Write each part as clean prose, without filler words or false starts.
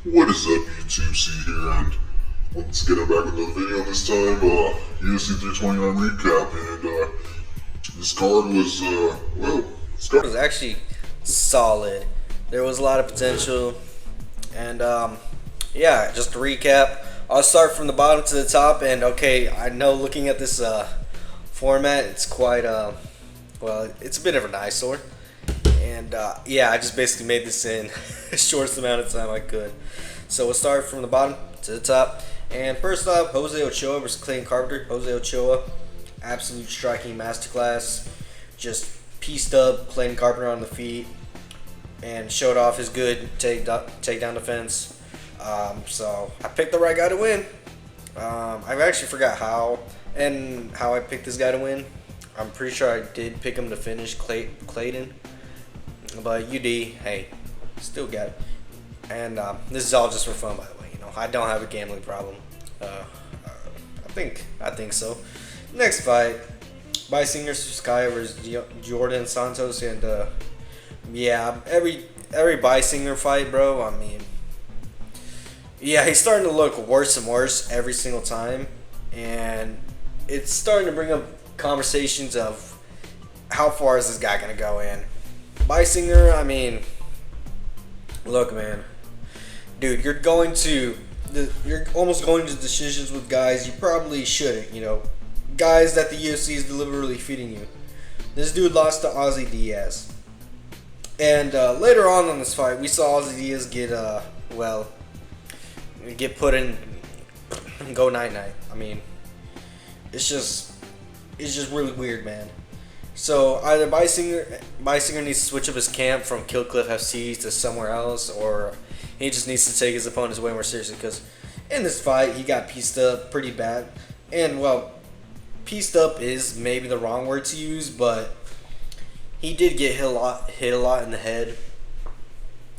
What is up, YouTube? C here, and once again I'm back with another video. This time, UFC 329 recap, and this card was, this It card. was actually solid. There was a lot of potential, and yeah, just to recap, I'll start from the bottom to the top. And okay, I know looking at this format, it's quite well, it's a bit of an eyesore. And yeah, I just basically made this in the shortest amount of time I could. So we'll start from the bottom to the top. And first off, Jose Ochoa versus Clayton Carpenter. Jose Ochoa, absolute striking masterclass. Just pieced up Clayton Carpenter on the feet and showed off his good takedown defense. So I picked the right guy to win. I actually forgot how I picked this guy to win. I'm pretty sure I did pick him to finish Clayton. But UD, hey, still got it. And this is all just for fun, by the way. You know, I don't have a gambling problem. I think so. Next fight, Bissinger Sky versus Jordan Santos, and yeah, every Bissinger fight, bro. I mean, yeah, he's starting to look worse and worse every single time, and it's starting to bring up conversations of how far is this guy gonna go in. Bissinger, I mean, look, man, dude, you're almost going to decisions with guys you probably shouldn't. You know, guys that the UFC is deliberately feeding you. This dude lost to Ozzy Diaz, and later on in this fight, we saw Ozzy Diaz get put in, go night night. I mean, it's just really weird, man. So either Bissinger needs to switch up his camp from Kill Cliff FC to somewhere else, or he just needs to take his opponents way more seriously, because in this fight he got pieced up pretty bad. And well, pieced up is maybe the wrong word to use, but he did get hit a lot in the head.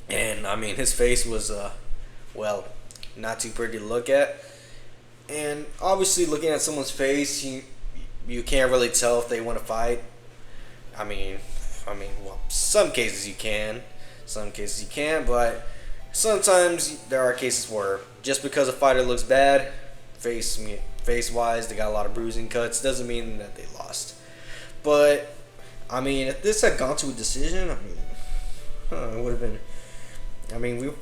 And I mean, his face was well, not too pretty to look at. And obviously, looking at someone's face, you can't really tell if they want to fight. I mean, well, some cases you can, some cases you can't, but sometimes there are cases where just because a fighter looks bad, face-wise, they got a lot of bruising cuts, doesn't mean that they lost. But I mean, if this had gone to a decision, I mean, it would have been. I mean,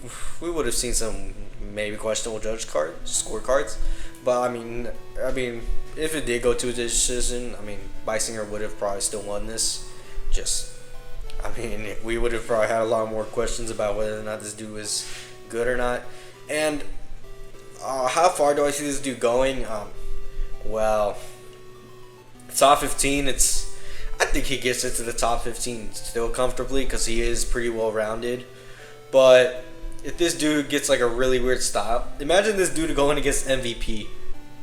we would have seen some maybe questionable scorecards, but I mean, if it did go to a decision, I mean, Bissinger would have probably still won this. I mean, we would have probably had a lot more questions about whether or not this dude was good or not. And how far do I see this dude going? Well, top 15. I think he gets into the top 15 still comfortably, because he is pretty well rounded. But if this dude gets like a really weird style, imagine this dude going against MVP.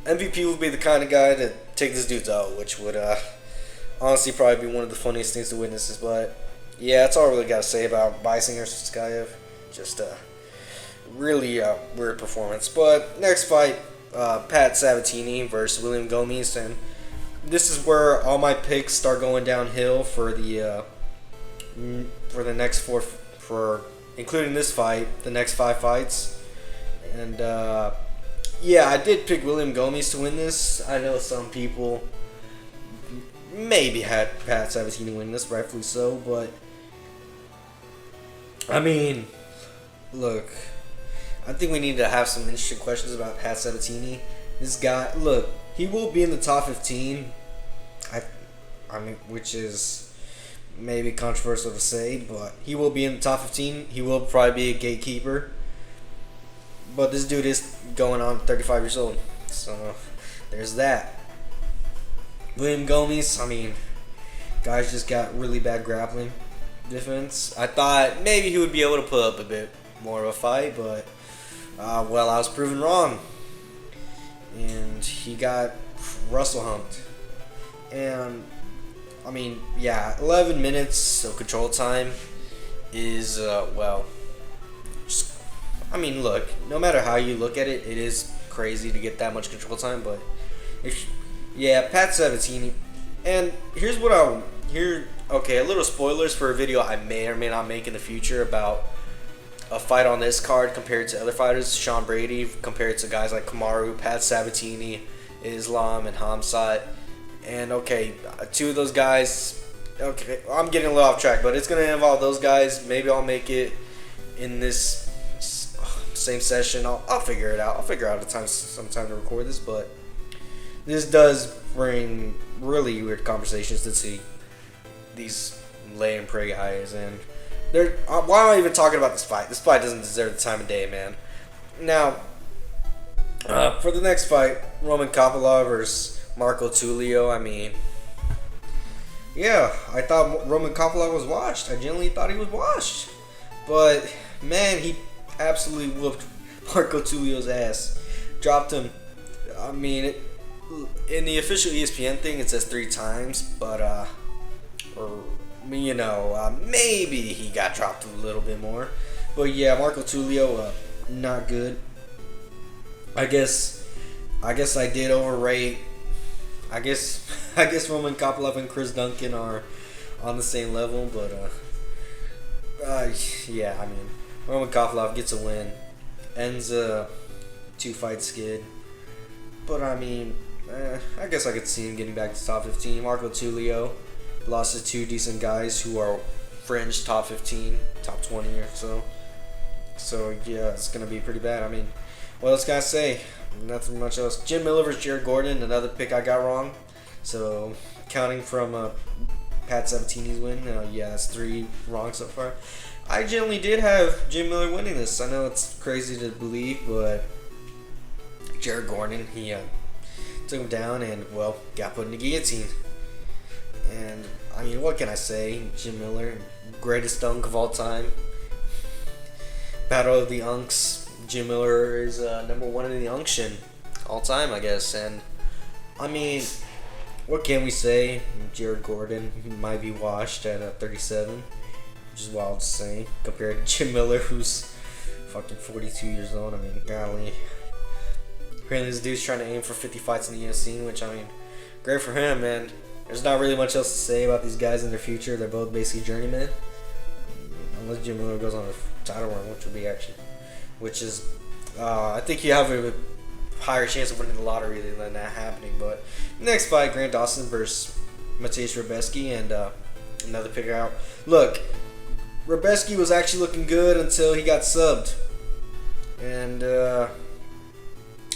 MVP would be the kind of guy to take this dude's out, which would honestly probably be one of the funniest things to witness. But yeah, that's all I really got to say about Bissinger Skayev. Just a really weird performance. But next fight, Pat Sabatini versus William Gomes, and this is where all my picks start going downhill for the next for including this fight, the next 5 fights. And yeah, I did pick William Gomes to win this. I know some people maybe had Pat Sabatini win this, rightfully so, but I mean, look, I think we need to have some interesting questions about Pat Sabatini. This guy, look, he will be in the top 15. I mean, which is maybe controversial to say, but he will be in the top 15. He will probably be a gatekeeper. But this dude is going on 35 years old. So there's that. William Gomes, I mean, guys just got really bad grappling defense. I thought maybe he would be able to put up a bit more of a fight, but well, I was proven wrong. And he got Russell humped. And I mean, yeah, 11 minutes of control time is, well, I mean, look, no matter how you look at it, it is crazy to get that much control time, but yeah, Pat Sabatini. And here's what okay, a little spoilers for a video I may or may not make in the future about a fight on this card compared to other fighters, Sean Brady compared to guys like Kamaru, Pat Sabatini, Islam, and Hamzat. And okay, two of those guys. Okay, I'm getting a little off track, but it's gonna involve those guys. Maybe I'll make it in this same session. I'll figure it out. I'll figure out some time to record this, but this does bring really weird conversations to see these lay and pray guys, and they're. Why am I even talking about this fight? This fight doesn't deserve the time of day, man. Now, for the next fight, Roman Kopylov versus Marco Tulio. I mean, yeah, I thought Roman Kopylov was washed. I genuinely thought he was washed, but man, he absolutely whooped Marco Tulio's ass. Dropped him. I mean, in the official ESPN thing, it says 3 times, but maybe he got dropped a little bit more. But yeah, Marco Tulio, not good. I guess I did overrate. I guess Roman Kopylov and Chris Duncan are on the same level, but yeah, I mean, Roman Kopylov gets a win, ends a 2-fight skid. But I mean, I guess I could see him getting back to top 15. Marco Tulio lost to 2 decent guys who are fringe top 15, top 20 or so. So yeah, it's gonna be pretty bad. I mean, what else can I say? Nothing much else. Jim Miller versus Jared Gordon, another pick I got wrong. So counting from Pat Sabatini's win, yeah, that's 3 wrong so far. I generally did have Jim Miller winning this. I know it's crazy to believe, but Jared Gordon, he took him down and, well, got put in the guillotine. And, I mean, what can I say? Jim Miller, greatest unk of all time. Battle of the Unks. Jim Miller is number 1 in the unction all time, I guess. And, I mean, what can we say? Jared Gordon might be washed at 37, which is wild to say, compared to Jim Miller, who's fucking 42 years old. I mean, golly. Apparently this dude's trying to aim for 50 fights in the UFC, which, I mean, great for him, man. There's not really much else to say about these guys in their future. They're both basically journeymen. Unless Jim Miller goes on a title run, which is, I think you have a higher chance of winning the lottery than that happening. But next fight, Grant Dawson versus Mateusz Rebecki, and another pick out. Look, Rebecki was actually looking good until he got subbed. And,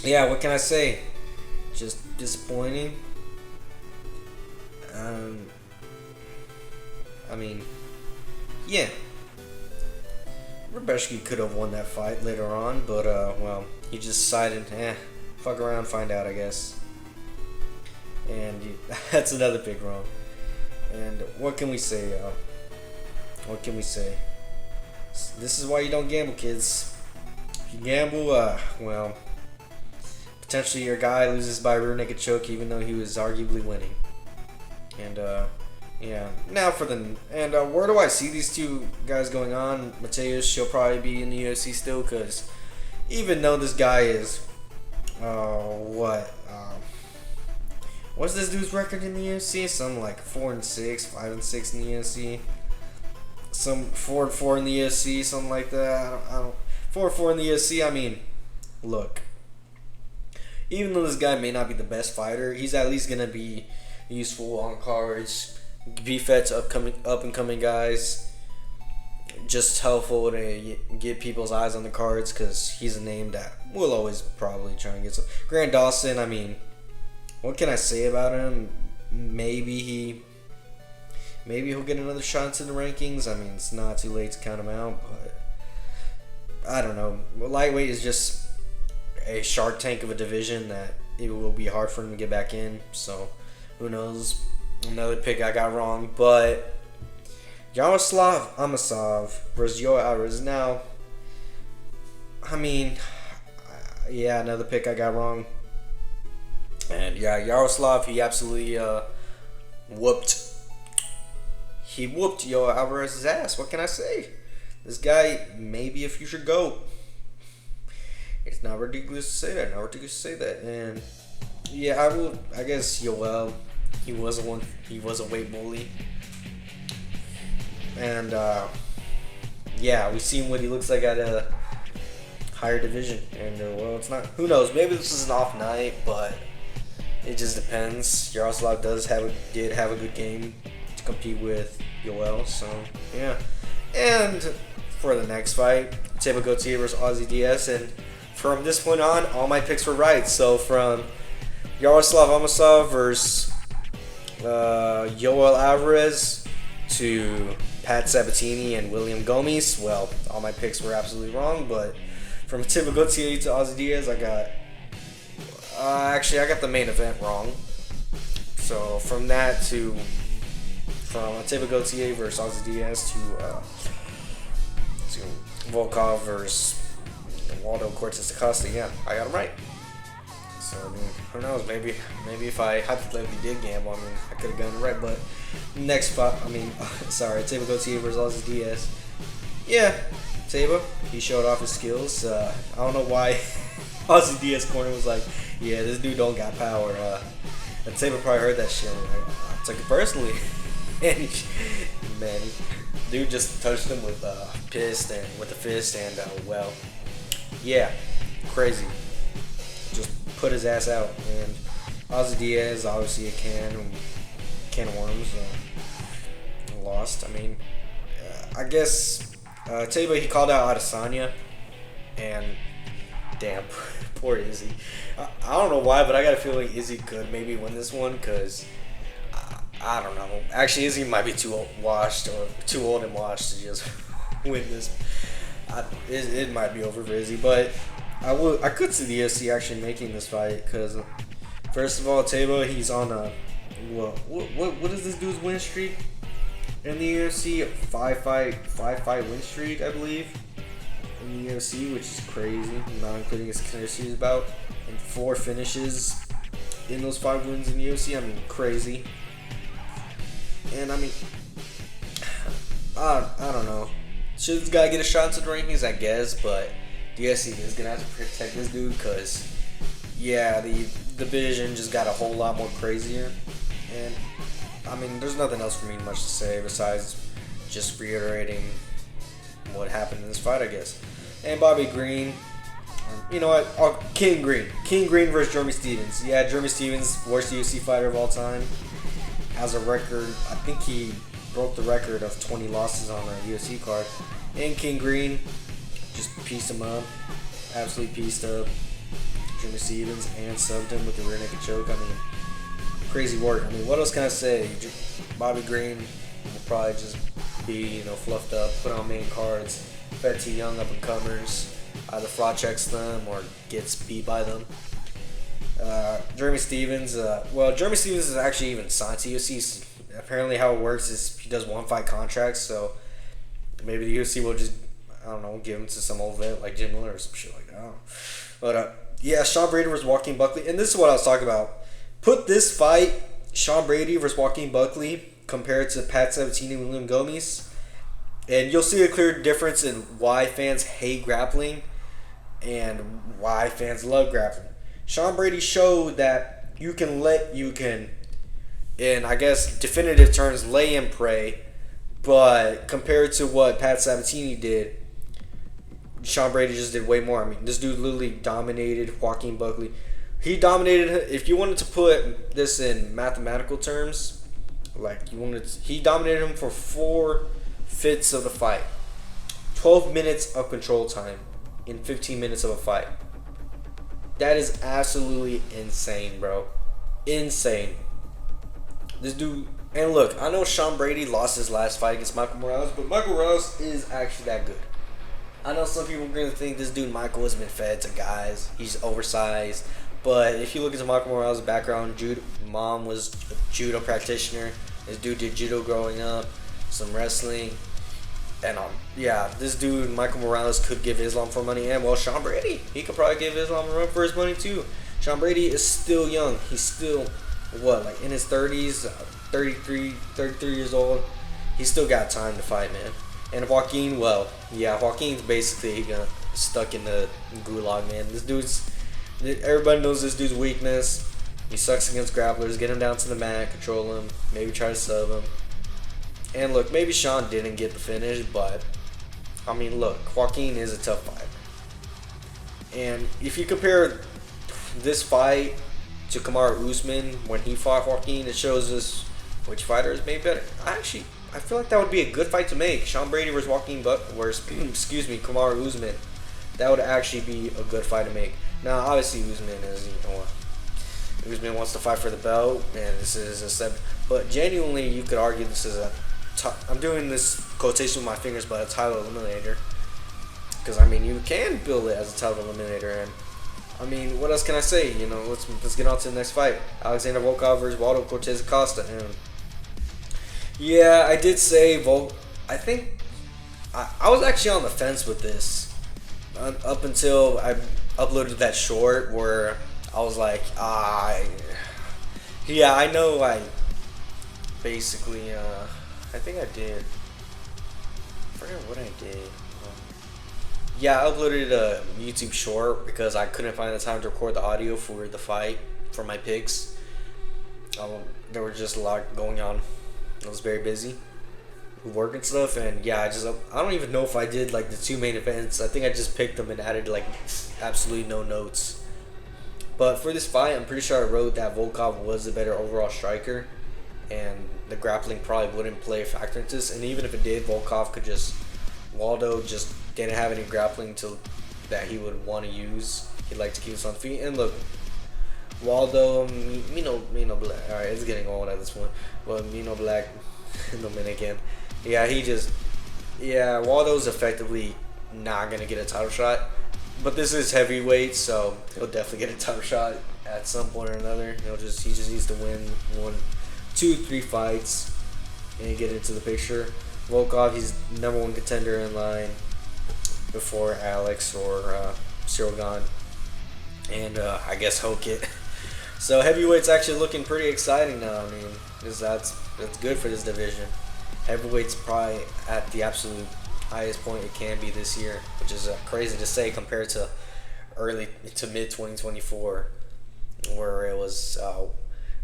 yeah, what can I say? Just disappointing. I mean, yeah. Rebecki could have won that fight later on, but, well, he just decided, fuck around, find out, I guess. And that's another pick wrong. And what can we say, y'all? What can we say? This is why you don't gamble, kids. If you gamble, well, potentially your guy loses by a rear naked choke, even though he was arguably winning. And yeah. Now for where do I see these 2 guys going on? Mateusz, he'll probably be in the UFC still, because even though this guy is, what's this dude's record in the UFC? Something like 4-6, 5-6 in the UFC. Some 4-4 in the UFC, something like that. I don't 4-4 in the UFC. I mean, look. Even though this guy may not be the best fighter, he's at least gonna be useful on cards, be fed to up and coming guys. Just helpful to get people's eyes on the cards, because he's a name that we'll always probably try and get some. Grant Dawson, I mean, what can I say about him? Maybe he'll get another shot into the rankings. I mean, it's not too late to count him out, but I don't know. Lightweight is just a shark tank of a division that it will be hard for him to get back in. So, who knows? Another pick I got wrong, but Yaroslav Amosov versus Yoel Alvarez. Now, I mean, yeah, another pick I got wrong. And yeah, Yaroslav, he absolutely whooped Yoel Alvarez's ass. What can I say? This guy may be a future GOAT. It's not ridiculous to say that. And yeah, I guess Yoel, he was a weight bully. And yeah, we've seen what he looks like at a higher division, and well, it's not. Who knows? Maybe this is an off night, but it just depends. Yaroslav did have a good game to compete with Yoel, so yeah. And for the next fight, Teba Gautier versus Ozzy Diaz, and from this point on, all my picks were right. So from Yaroslav Amosov versus Yoel Alvarez to Pat Sabatini and William Gomes, well, all my picks were absolutely wrong. But from Teba Gautier to Ozzy Diaz, I got the main event wrong. So from that to Teba Gautier versus Ozzy Diaz to Volkov versus Waldo Cortez Acosta, yeah, I got him right. So I mean, who knows? Maybe if I hypothetically did gamble, I mean, I could have gotten it right. But next fight, Teba Gautier versus Ozzy Diaz. Yeah, Teba, he showed off his skills. I don't know why Ozzy Diaz corner was like, yeah, this dude don't got power. And Teba probably heard that shit. I took it personally. And man, dude just touched him with a fist and well, yeah, crazy. Just put his ass out. And Ozzy Diaz, obviously a can of worms. Lost. I mean, I guess Teba, he called out Adesanya, and damn, poor Izzy. I don't know why, but I got a feeling Izzy could maybe win this one, because I don't know. Actually, Izzy might be too old and washed to just win this. It might be over for Izzy, but I could see the UFC actually making this fight, because first of all, Teba, he's on a what is this dude's win streak in the UFC? A five fight win streak, I believe, in the UFC, which is crazy, not including his Canadian series bout, and 4 finishes in those 5 wins in the UFC. I mean, crazy. And I mean, I don't know. Should this guy get a shot into the rankings? I guess, but the UFC is gonna have to protect this dude, because yeah, the division just got a whole lot more crazier. And I mean, there's nothing else for me much to say besides just reiterating what happened in this fight, I guess. And Bobby Green, you know what? King Green versus Jeremy Stephens. Yeah, Jeremy Stephens, worst UFC fighter of all time, has a record. I think he broke the record of 20 losses on a UFC card. And King Green just pieced him up, absolutely pieced up Jeremy Stephens, and subbed him with the rear naked choke. I mean, crazy work. I mean, what else can I say? Bobby Green will probably just be, fluffed up, put on main cards, fed to young up and comers, either fraud checks them or gets beat by them. Jeremy Stephens, Jeremy Stephens is actually even signed to UFC. Apparently, how it works is he does 1-fight contracts, so maybe the UFC will just, I don't know, give him to some old vet like Jim Miller or some shit like that. I don't know. But yeah, Sean Brady versus Joaquin Buckley, and this is what I was talking about. Put this fight, Sean Brady versus Joaquin Buckley, compared to Pat Sabatini and William Gomes, and you'll see a clear difference in why fans hate grappling and why fans love grappling. Sean Brady showed that you can, in I guess definitive terms, lay and pray, but compared to what Pat Sabatini did, Sean Brady just did way more. I mean, this dude literally dominated Joaquin Buckley. He dominated. If you wanted to put this in mathematical terms, he dominated him for 4/5 of the fight. 12 minutes of control time in 15 minutes of a fight. That is absolutely insane, bro. Insane. This dude, and look, I know Sean Brady lost his last fight against Michael Morales, but Michael Morales is actually that good. I know some people are going to think this dude Michael has been fed to guys. He's oversized. But if you look into Michael Morales' background, mom was a judo practitioner. This dude did judo growing up, some wrestling. And yeah, this dude, Michael Morales, could give Islam for money. And well, Sean Brady, he could probably give Islam a run for his money too. Sean Brady is still young. He's still, in his 30s, 33 years old. He's still got time to fight, man. And Joaquin, Joaquin's basically stuck in the gulag, man. Everybody knows this dude's weakness. He sucks against grapplers. Get him down to the mat, control him, maybe try to sub him. And look, maybe Sean didn't get the finish, but I mean, look, Joaquin is a tough fighter. And if you compare this fight to Kamaru Usman when he fought Joaquin, it shows us which fighter is made better. I feel like that would be a good fight to make. Sean Brady versus Joaquin excuse me, Kamaru Usman. That would actually be a good fight to make. Now, obviously, Usman is, Usman wants to fight for the belt, and this is a step. But genuinely, you could argue this is I'm doing this quotation with my fingers, but a title eliminator. Because, I mean, you can build it as a title eliminator, and I mean, what else can I say? Let's get on to the next fight. Alexander Volkov versus Waldo Cortez Acosta. And yeah, I did say I think I was actually on the fence with this up until I uploaded that short where I was like, yeah, I know. I basically, I think I did. I forgot what I did. Yeah, I uploaded a YouTube short because I couldn't find the time to record the audio for the fight for my picks. There was just a lot going on. I was very busy with work and stuff, and yeah, I don't even know if I did like the two main events. I think I just picked them and added like absolutely no notes. But for this fight, I'm pretty sure I wrote that Volkov was the better overall striker, and the grappling probably wouldn't play a factor into this. And even if it did, Waldo just didn't have any grappling that he would want to use. He'd like to keep us on feet. And look, Waldo, Mino Black. All right, it's getting old at this point. Well, Mino Black, Dominican. Yeah, Waldo's effectively not gonna get a title shot. But this is heavyweight, so he'll definitely get a title shot at some point or another. He just needs to win 2, 3 fights and get into the picture. Volkov, he's #1 contender in line before Alex or Cyril Gane and I guess Hokit. So heavyweight's actually looking pretty exciting now. I mean, that's good for this division. Heavyweight's probably at the absolute highest point it can be this year, which is crazy to say compared to early to mid 2024, where it was,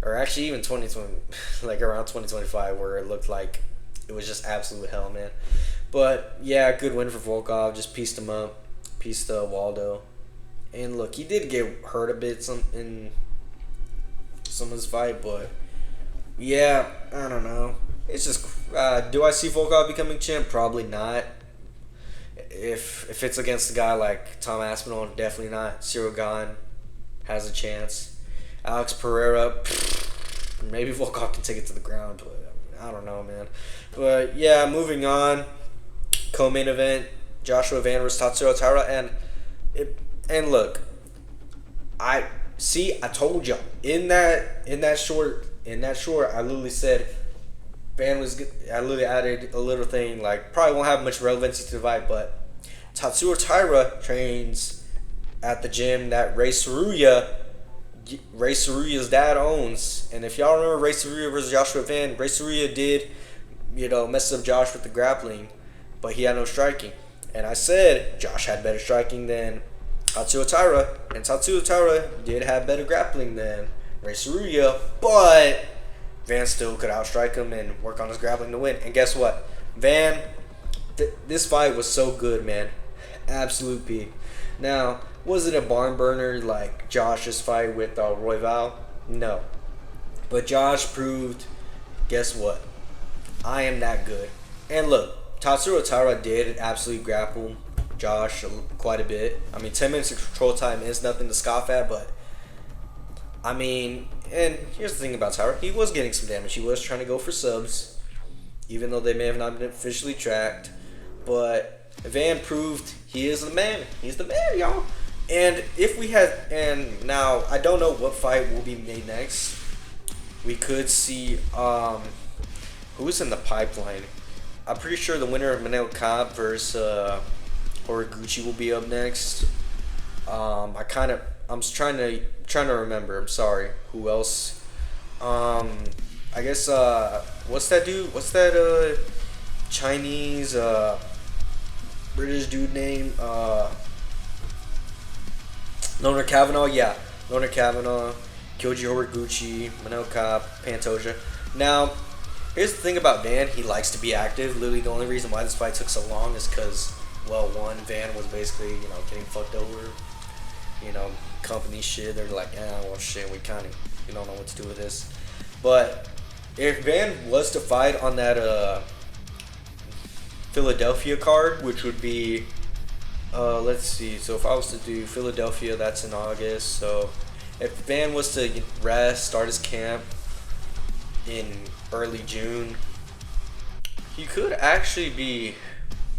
or actually even 2020, like around 2025, where it looked like it was just absolute hell, man. But yeah, good win for Volkov. Just pieced him up, pieced Waldo, and look, he did get hurt a bit in some of his fight, but yeah, I don't know. It's just, do I see Volkov becoming champ? Probably not. If it's against a guy like Tom Aspinall, definitely not. Cyril Gane has a chance. Alex Pereira, maybe Volkov can take it to the ground, but I don't know, man. But yeah, moving on. Co-main event: Joshua Van versus Tatsuro Taira, and look, I told y'all in that short, I literally said Van was good. I literally added a little thing like probably won't have much relevancy to the fight, but Tatsuro Taira trains at the gym that Ray Saruya's dad owns. And if y'all remember Ray Saruya versus Joshua Van, Ray Saruya did, mess up Josh with the grappling, but he had no striking. And I said Josh had better striking than Tatsuro Taira, and Tatsuro Taira did have better grappling than Ray Saruya, but Van still could outstrike him and work on his grappling to win. And guess what? Van, this fight was so good, man. Absolute peak. Now, was it a barn burner like Josh's fight with Royval? No. But Josh proved, guess what? I am that good. And look, Tatsuro Taira did absolutely grapple Josh quite a bit. I mean, 10 minutes of control time is nothing to scoff at, but I mean, and here's the thing about Taira. He was getting some damage. He was trying to go for subs, even though they may have not been officially tracked. But Van proved he is the man. He's the man, y'all. And and now I don't know what fight will be made next. We could see who's in the pipeline. I'm pretty sure the winner of Manel Kape versus Horiguchi will be up next. I'm trying to remember. I'm sorry. Who else? I guess what's that dude? What's that Chinese British dude name? Loner Kavanaugh, yeah. Loner Kavanaugh, Kyoji Horiguchi, Manel Kape, Pantoja. Now, here's the thing about Van. He likes to be active. Literally, the only reason why this fight took so long is because well, one, Van was basically, getting fucked over, company shit. They're like, well, shit, we kind of, don't know what to do with this. But if Van was to fight on that Philadelphia card, which would be, let's see, so if I was to do Philadelphia, that's in August. So if Van was to rest, start his camp in early June, he could actually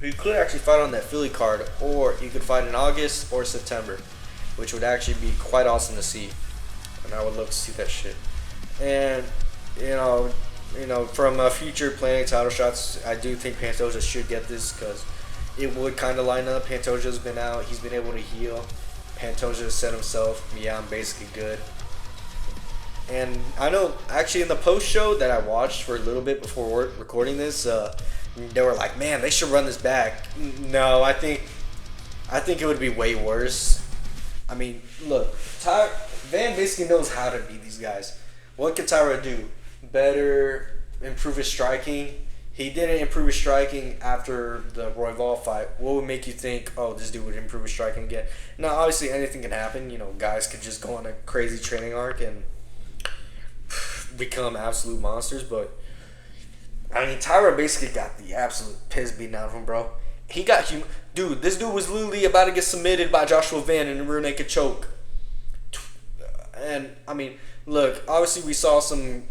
fight on that Philly card, or he could fight in August or September, which would actually be quite awesome to see, and I would love to see that shit. And from future planning title shots, I do think Pantoja should get this because it would kind of line up. Pantoja's been out, he's been able to heal. Pantoja said himself, yeah, I'm basically good. And I know, actually, in the post show that I watched for a little bit before recording this, they were like, man, they should run this back. No, I think it would be way worse. I mean, look, Van basically knows how to beat these guys. What can Tyra do? Better improve his striking. He didn't improve his striking after the Royval fight. What would make you think, oh, this dude would improve his striking again? Now, obviously, anything can happen. Guys could just go on a crazy training arc and become absolute monsters. But, I mean, Tyra basically got the absolute piss beaten out of him, bro. He got dude, this dude was literally about to get submitted by Joshua Van in a rear naked choke. And, I mean, look, obviously we saw some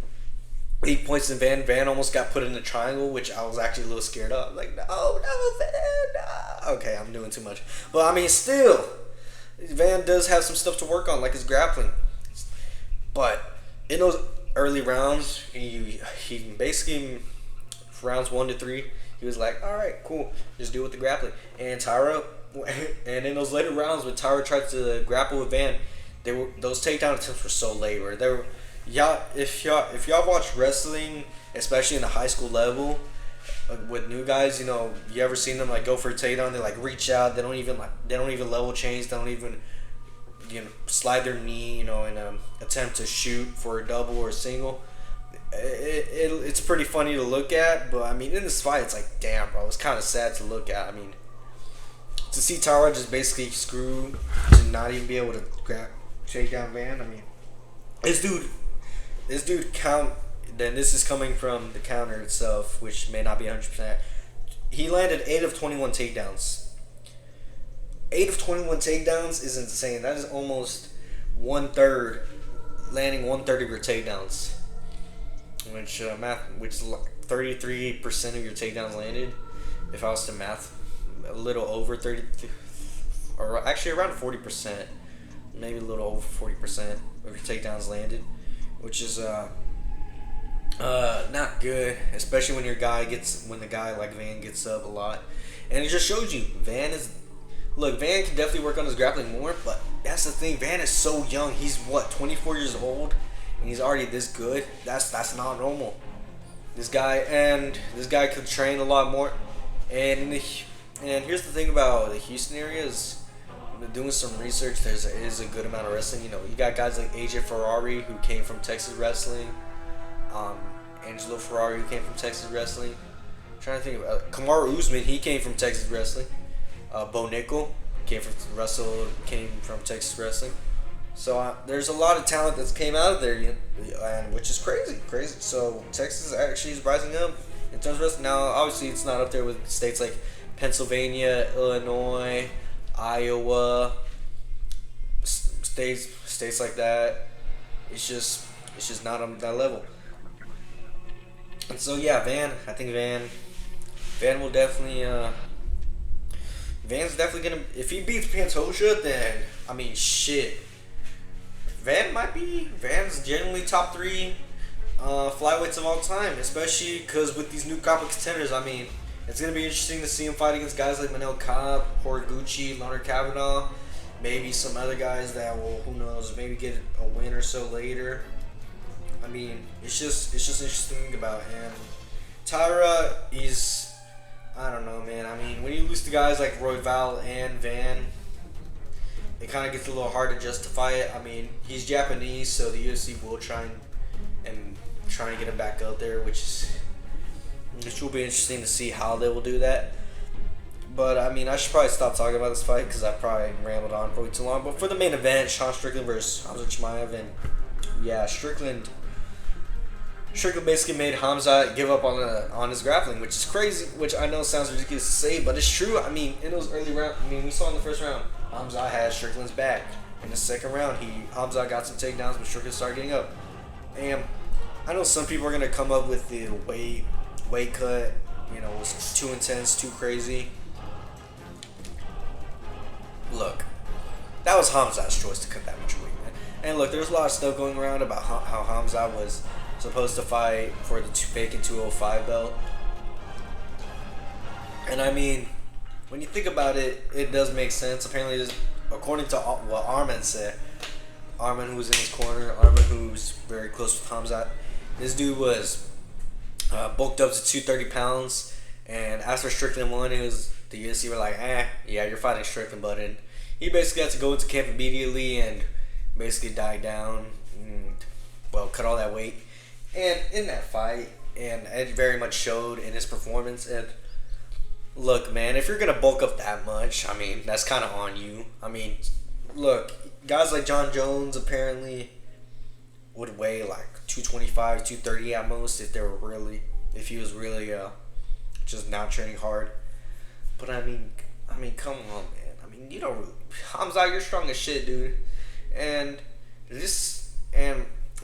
8 points in Van. Van almost got put in a triangle, which I was actually a little scared of. Like, no, Van, no. Okay, I'm doing too much. But, I mean, still, Van does have some stuff to work on, like his grappling. But in those early rounds, he basically, rounds 1 to 3, he was like, all right, cool, just deal with the grappling. And Tyra, and in those later rounds when Tyra tried to grapple with Van, those takedown attempts were so labor. If y'all watch wrestling, especially in the high school level, with new guys, you ever seen them like go for a takedown? They like reach out. They don't even level change. They don't even slide their knee, in an attempt to shoot for a double or a single. It's pretty funny to look at, but I mean, in this fight, it's like, damn, bro, it's kind of sad to look at. I mean, to see Tara just basically screw to not even be able to take down Van. I mean, this dude count. Then this is coming from the counter itself, which may not be 100%. He landed 8 of 21 takedowns. 8 of 21 takedowns is insane. That is almost 1/3, landing 1/3 of your takedowns. Which is like 33% of your takedowns landed. If I was to math, a little over 30, or actually around 40%, maybe a little over 40% of your takedowns landed, which is not good, especially when the guy like Van gets up a lot, and it just shows you Van can definitely work on his grappling more, but that's the thing. Van is so young. He's 24 years old, and he's already this good. That's not normal. This guy could train a lot more. And here's the thing about the Houston area is, doing some research, there is a good amount of wrestling. You got guys like AJ Ferrari, who came from Texas wrestling. Angelo Ferrari, who came from Texas wrestling. I'm trying to think about Kamaru Usman. He came from Texas wrestling. Bo Nickel came from Texas wrestling. So there's a lot of talent that's came out of there, and which is crazy. So Texas actually is rising up in terms of wrestling. Now, obviously, it's not up there with states like Pennsylvania, Illinois, Iowa, states like that. It's just not on that level. And so I think Van will definitely. Van's definitely gonna. If he beats Pantoja, then I mean, shit. Van's generally top 3 flyweights of all time, especially because with these new couple contenders, I mean, it's gonna be interesting to see him fight against guys like Manel Kape, Horiguchi, Leonard Kavanaugh, maybe some other guys that will, who knows, maybe get a win or so later. I mean, it's just interesting to think about. And Tyra is, I don't know, man. I mean, when you lose to guys like Royval and Van, it kind of gets a little hard to justify it. I mean, he's Japanese, so the UFC will try and get him back out there, which will be interesting to see how they will do that. But I mean, I should probably stop talking about this fight because I probably rambled on for way too long. But for the main event, Sean Strickland versus Hamza Chimaev, and yeah, Strickland basically made Hamza give up on his grappling, which is crazy. Which I know sounds ridiculous to say, but it's true. I mean, in those early rounds, I mean, we saw in the first round, Hamza had Strickland's back. In the second round, Hamza got some takedowns, but Strickland started getting up. And I know some people are gonna come up with the weight cut. You know, it was too intense, too crazy. Look, that was Hamza's choice to cut that much weight, man. And look, there's a lot of stuff going around about how Hamza was supposed to fight for the vacant 205 belt. And I mean, when you think about it, it does make sense. Apparently, according to what Arman said, Arman, who's in his corner, Arman, who's very close with Hamza, this dude was bulked up to 230 pounds. And after Strickland won, the UFC were like, yeah, you're fighting Strickland, but he basically had to go into camp immediately and basically die down, and, well, cut all that weight. And in that fight, and it very much showed in his performance. And look, man, if you're gonna bulk up that much, I mean, that's kind of on you. I mean, look, guys like John Jones apparently would weigh like 225, 230 at most if he was really just not training hard. But I mean, come on, man. I mean, you don't really, Hamza, you're strong as shit, dude. And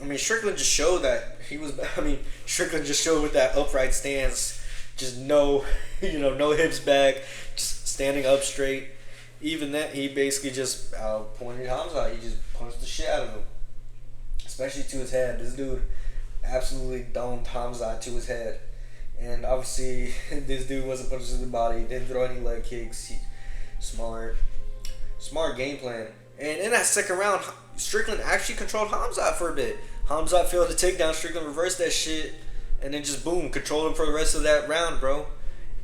I mean, Strickland just showed that he was. I mean, Strickland just showed with that upright stance, just no hips back, just standing up straight. Even that, he basically just pointed Hamza. He just punched the shit out of him, especially to his head. This dude absolutely domed Hamza to his head. And obviously, this dude wasn't punching to the body. Didn't throw any leg kicks. Smart game plan. And in that second round, Strickland actually controlled Hamza for a bit. Hamza failed to take down. Strickland reversed that shit, and then just boom, controlled him for the rest of that round, bro.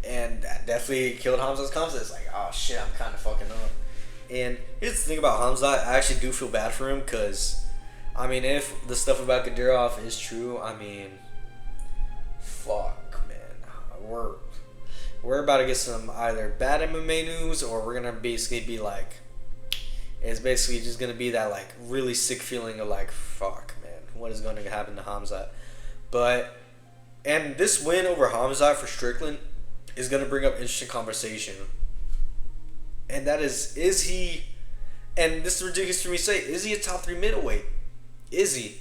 And that definitely killed Hamza's confidence. Like, oh shit, I'm kind of fucking up. And here's the thing about Hamza. I actually do feel bad for him because, I mean, if the stuff about Kadyrov is true, I mean, fuck, man. We're about to get some either bad MMA news, or we're gonna basically be like, it's basically just gonna be that like really sick feeling of like, fuck, man, what is going to happen to Hamza? And this win over Hamza for Strickland is gonna bring up interesting conversation. And that is he? And this is ridiculous for me to say. Is he a top 3 middleweight? Is he?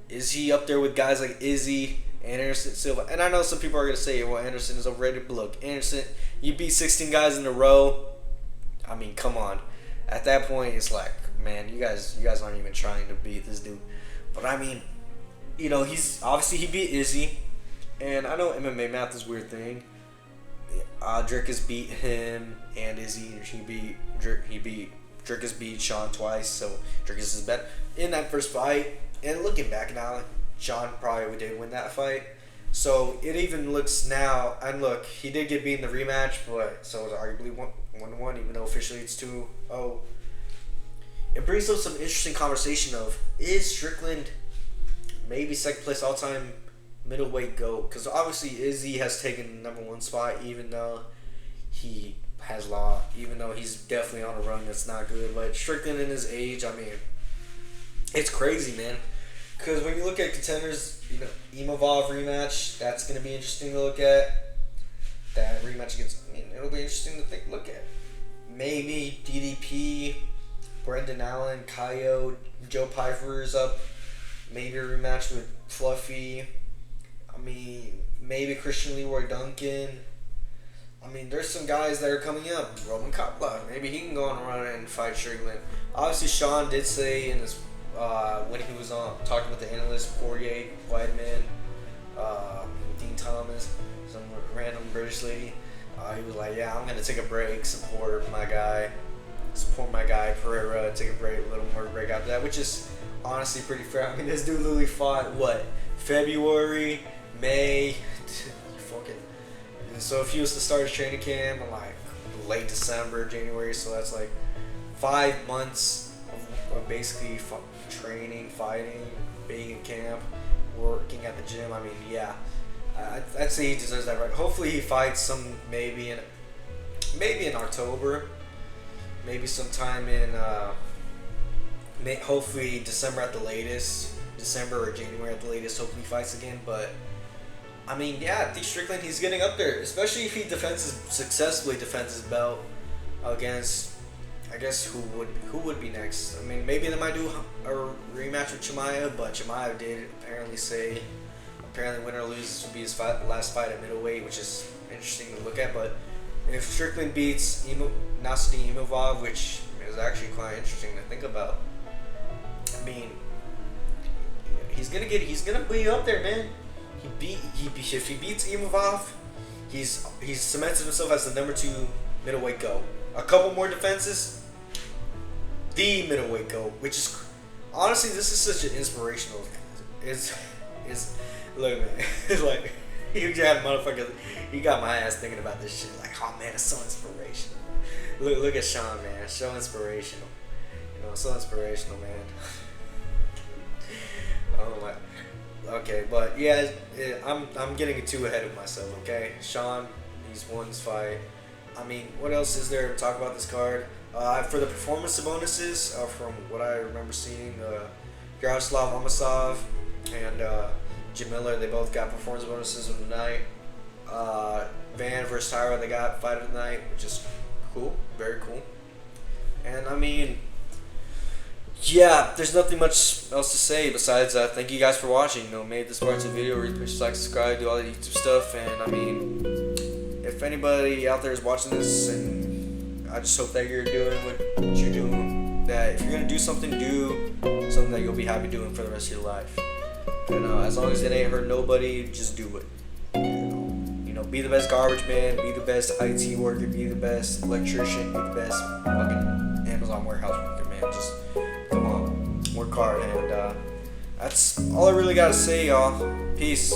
Is he up there with guys like Izzy and Anderson Silva? And I know some people are gonna say, well, Anderson is overrated. But look, Anderson, you beat 16 guys in a row. I mean, come on. At that point, it's like, man, you guys aren't even trying to beat this dude. But I mean, you know, he beat Izzy, and I know MMA math is a weird thing. Drickus beat him and Izzy. Drickus beat Sean twice, so Drickus is better in that first fight. And looking back now, Sean probably did win that fight. So it even looks now, and look, he did get beat in the rematch, but so it was arguably 1-1, even though officially it's 2-0. It brings up some interesting conversation of, is Strickland maybe second place all time middleweight GOAT? Because obviously Izzy has taken the number 1 spot, even though he has lost, even though he's definitely on a run that's not good. But Strickland in his age, I mean, it's crazy, man. Because when you look at contenders, you know, Imavov rematch, that's going to be interesting to look at. That rematch against, I mean, it'll be interesting to look at. Maybe DDP, Brendan Allen, Coyote, Joe Pfeiffer's up. Maybe a rematch with Fluffy. I mean, maybe Christian Leroy Duncan. I mean, there's some guys that are coming up. Roman Kopla, maybe he can go on a run and fight Strickland. Obviously, Sean did say in his when he was on talking with the analyst, Poirier, Weidman, Dean Thomas, some random British lady, he was like, yeah, I'm going to take a break, support my guy Pereira, take a break, a little more break after that, which is honestly pretty fair. I mean, this dude literally fought, February, May, fucking, so if he was to start his training camp in like late December, January, so that's like 5 months of basically training, fighting, being in camp, working at the gym. I mean, yeah, I'd say he deserves that right. Hopefully he fights maybe in maybe in October, maybe sometime in hopefully December at the latest, December or January at the latest. Hopefully he fights again, but I mean, yeah, I think Strickland, he's getting up there, especially if he successfully defends his belt against, I guess, who would be next. I mean, maybe they might do a rematch with Chimaev, but Chimaev did apparently win or lose, this would be his last fight at middleweight, which is interesting to look at. But if Strickland beats Nasty Imavov, which is actually quite interesting to think about, I mean, he's gonna be up there, man. If he beats Imavov, he's cemented himself as the number 2 middleweight GOAT. A couple more defenses, the middleweight GOAT, which is honestly, this is such an inspirational. Look, man, it's like you got motherfucker. You got my ass thinking about this shit. Like, oh man, it's so inspirational. Look at Sean, man, so inspirational. You know, so inspirational, man. Oh my. Okay, but yeah, I'm getting too ahead of myself. Okay, Sean, he's won his fight. I mean, what else is there to talk about this card? For the performance bonuses, from what I remember seeing, Yaroslav Amosov and Jim Miller, they both got performance bonuses of the night. Van versus Tyra, they got fight of the night, which is cool, very cool. And I mean, yeah, there's nothing much else to say besides thank you guys for watching. You know, made this part of the video, like, subscribe, do all the YouTube stuff, and I mean, if anybody out there is watching this, and I just hope that you're doing what you're doing, that if you're gonna do something that you'll be happy doing for the rest of your life. And as long as it ain't hurt nobody, just do it. You know, be the best garbage man, be the best IT worker, be the best electrician, be the best fucking Amazon warehouse worker, man. Just come on, work hard, and that's all I really gotta say, y'all. Peace.